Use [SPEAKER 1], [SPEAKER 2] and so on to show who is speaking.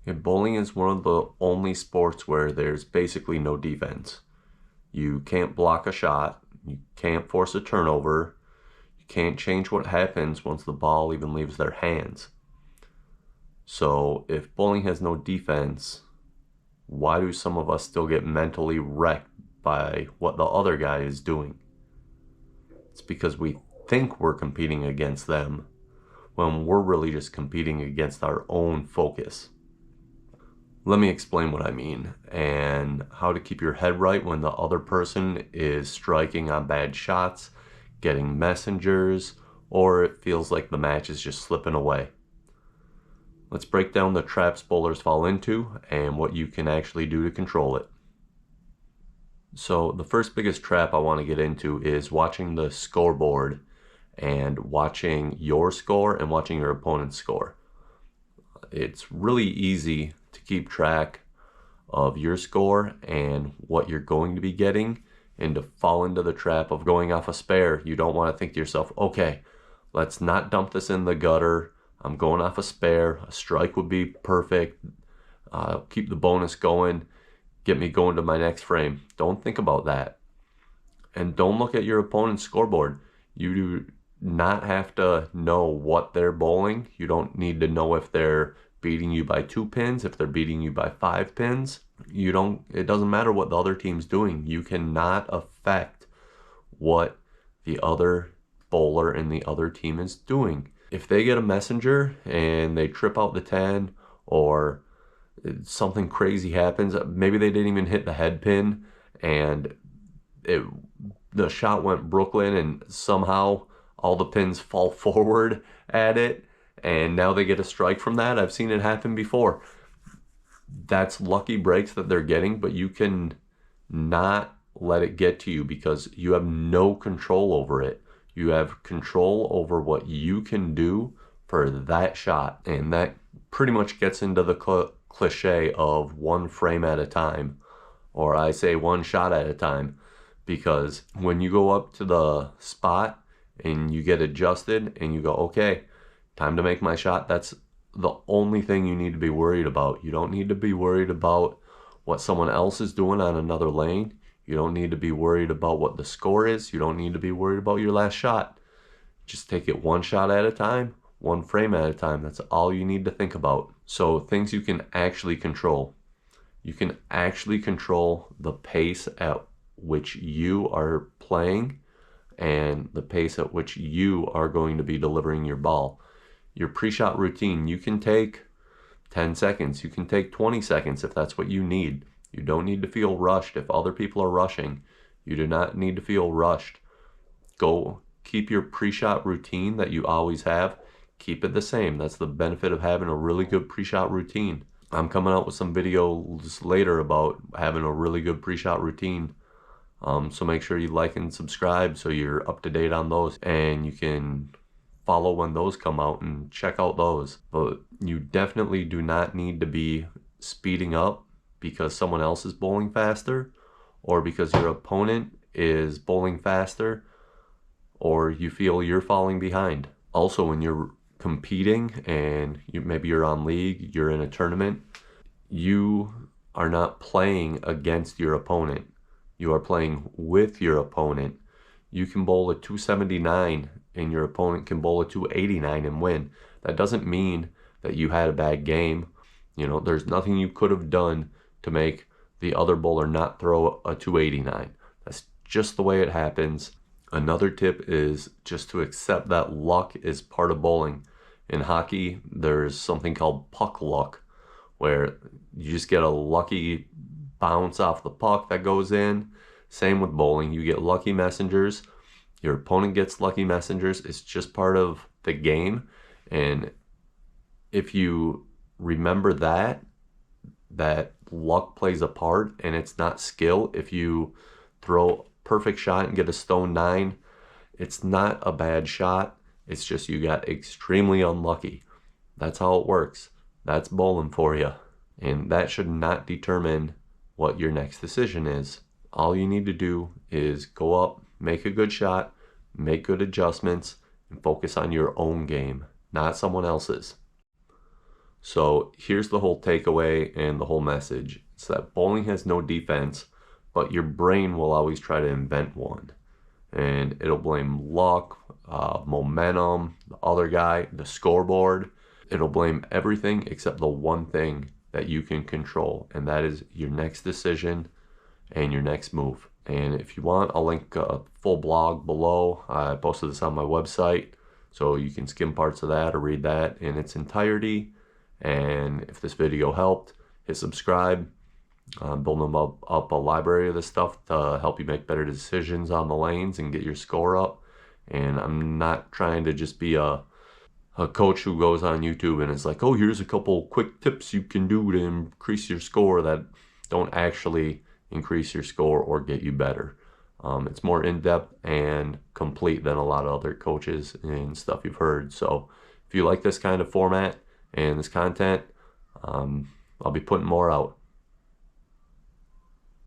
[SPEAKER 1] And bowling is one of the only sports where there's basically no defense. You can't block a shot, you can't force a turnover, you can't change what happens once the ball even leaves their hands. So if bowling has no defense, why do some of us still get mentally wrecked by what the other guy is doing? It's because we think we're competing against them when we're really just competing against our own focus. Let me explain what I mean and how to keep your head right when the other person is striking on bad shots, getting messengers, or it feels like the match is just slipping away. Let's break down the traps bowlers fall into and what you can actually do to control it. So the first biggest trap I want to get into is watching the scoreboard and watching your score and watching your opponent's score. It's really easy to keep track of your score and what you're going to be getting and to fall into the trap of going off a spare. You don't want to think to yourself, okay, let's not dump this in the gutter. I'm going off a spare. A strike would be perfect. Keep the bonus going. Get me going to my next frame. Don't think about that. And don't look at your opponent's scoreboard. You do not have to know what they're bowling. You don't need to know if they're beating you by 2 pins, if they're beating you by 5 pins. It doesn't matter what the other team's doing. You cannot affect what the other bowler and the other team is doing. If they get a messenger and they trip out the 10 or something crazy happens, maybe they didn't even hit the head pin and the shot went Brooklyn and somehow all the pins fall forward at it and now they get a strike from that. I've seen it happen before. That's lucky breaks that they're getting, but you can not let it get to you because you have no control over it. You have control over what you can do for that shot. And that pretty much gets into the cliche of 1 frame at a time, or I say 1 shot at a time, because when you go up to the spot and you get adjusted and you go, okay, time to make my shot, that's the only thing you need to be worried about. You don't need to be worried about what someone else is doing on another lane. You don't need to be worried about what the score is. You don't need to be worried about your last shot. Just take it 1 shot at a time, 1 frame at a time. That's all you need to think about. So things you can actually control. You can actually control the pace at which you are playing and the pace at which you are going to be delivering your ball. Your pre-shot routine, you can take 10 seconds. You can take 20 seconds if that's what you need. You don't need to feel rushed. If other people are rushing, you do not need to feel rushed. Go keep your pre-shot routine that you always have. Keep it the same. That's the benefit of having a really good pre-shot routine. I'm coming out with some videos later about having a really good pre-shot routine. So make sure you like and subscribe so you're up to date on those and you can follow when those come out and check out those. But you definitely do not need to be speeding up because someone else is bowling faster or because your opponent is bowling faster or you feel you're falling behind. Also, when you're competing and maybe you're on league, you're in a tournament, you are not playing against your opponent. You are playing with your opponent. You can bowl a 279 and your opponent can bowl a 289 and win. That doesn't mean that you had a bad game. There's nothing you could have done to make the other bowler not throw a 289. That's just the way it happens. Another tip is just to accept that luck is part of bowling. In hockey, there's something called puck luck, where you just get a lucky bounce off the puck that goes in. Same with bowling. You get lucky messengers. Your opponent gets lucky messengers. It's just part of the game. And if you remember that luck plays a part and it's not skill. If you throw a perfect shot and get a stone 9, it's not a bad shot. It's just you got extremely unlucky. That's how it works. That's bowling for you. And that should not determine what your next decision is. All you need to do is go up, make a good shot, make good adjustments, and focus on your own game, not someone else's. So here's the whole takeaway and the whole message. It's that bowling has no defense, but your brain will always try to invent one. And it'll blame luck, momentum, the other guy, the scoreboard. It'll blame everything except the one thing that you can control, and that is your next decision and your next move. And if you want, I'll link a full blog below. I posted this on my website, so you can skim parts of that or read that in its entirety. And if this video helped, hit subscribe. I'm building up a library of this stuff to help you make better decisions on the lanes and get your score up. And I'm not trying to just be a coach who goes on YouTube and is like, oh, here's a couple quick tips you can do to increase your score that don't actually increase your score or get you better. It's more in-depth and complete than a lot of other coaches and stuff you've heard. So if you like this kind of format and this content, I'll be putting more out.